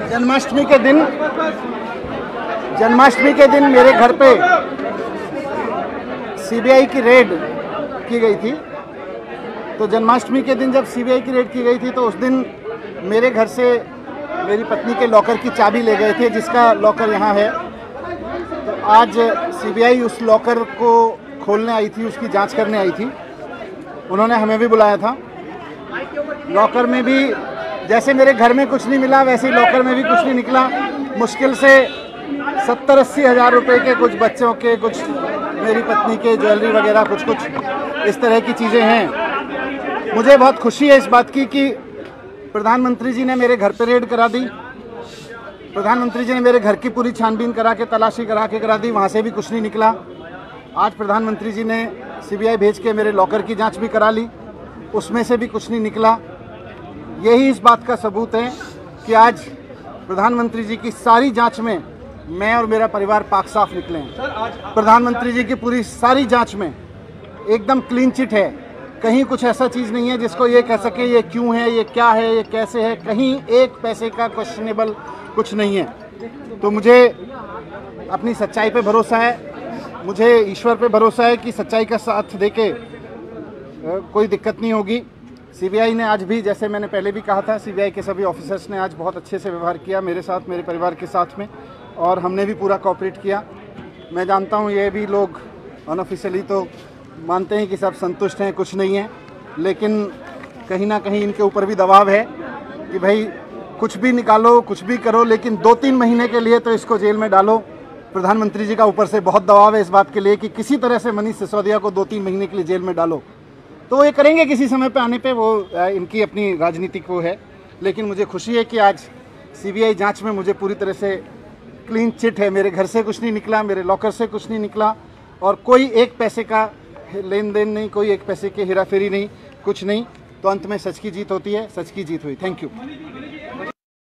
जन्माष्टमी के दिन मेरे घर पे सीबीआई की रेड की गई थी। तो जन्माष्टमी के दिन जब सीबीआई की रेड की गई थी तो उस दिन मेरे घर से मेरी पत्नी के लॉकर की चाबी ले गए थे, जिसका लॉकर यहाँ है। तो आज सीबीआई उस लॉकर को खोलने आई थी, उसकी जांच करने आई थी। उन्होंने हमें भी बुलाया था। लॉकर में भी जैसे मेरे घर में कुछ नहीं मिला, वैसे ही लॉकर में भी कुछ नहीं निकला। मुश्किल से 70-80 हज़ार रुपये के कुछ बच्चों के, कुछ मेरी पत्नी के ज्वेलरी वगैरह कुछ इस तरह की चीज़ें हैं। मुझे बहुत खुशी है इस बात की कि प्रधानमंत्री जी ने मेरे घर पर रेड करा दी। प्रधानमंत्री जी ने मेरे घर की पूरी छानबीन करा के, तलाशी करा दी, वहाँ से भी कुछ नहीं निकला। आज प्रधानमंत्री जी ने सीबीआई भेज के मेरे लॉकर की जांच भी करा ली, उसमें से भी कुछ नहीं निकला। यही इस बात का सबूत है कि आज प्रधानमंत्री जी की सारी जांच में मैं और मेरा परिवार पाक साफ निकले हैं। प्रधानमंत्री जी की पूरी सारी जांच में एकदम क्लीन चिट है। कहीं कुछ ऐसा चीज़ नहीं है जिसको ये कह सके ये क्यों है, ये क्या है, ये कैसे है। कहीं एक पैसे का क्वेश्चनेबल कुछ नहीं है। तो मुझे अपनी सच्चाई पे भरोसा है, मुझे ईश्वर पे भरोसा है कि सच्चाई का साथ देके कोई दिक्कत नहीं होगी। सीबीआई ने आज भी, जैसे मैंने पहले भी कहा था, सीबीआई के सभी ऑफिसर्स ने आज बहुत अच्छे से व्यवहार किया मेरे साथ, मेरे परिवार के साथ में, और हमने भी पूरा कोऑपरेट किया। मैं जानता हूँ ये भी लोग अनऑफिशियली तो मानते हैं कि सब संतुष्ट हैं, कुछ नहीं है, लेकिन कहीं ना कहीं इनके ऊपर भी दबाव है कि भाई कुछ भी निकालो, कुछ भी करो, लेकिन 2-3 महीने के लिए तो इसको जेल में डालो। प्रधानमंत्री जी का ऊपर से बहुत दबाव है इस बात के लिए कि किसी तरह से मनीष सिसोदिया को 2-3 महीने के लिए जेल में डालो। तो वो ये करेंगे किसी समय पे आने पे, वो इनकी अपनी राजनीति को है। लेकिन मुझे खुशी है कि आज सीबीआई जांच में मुझे पूरी तरह से क्लीन चिट है। मेरे घर से कुछ नहीं निकला, मेरे लॉकर से कुछ नहीं निकला, और कोई एक पैसे का लेन देन नहीं, कोई एक पैसे की हेराफेरी नहीं, कुछ नहीं। तो अंत में सच की जीत होती है, सच की जीत हुई। Thank you.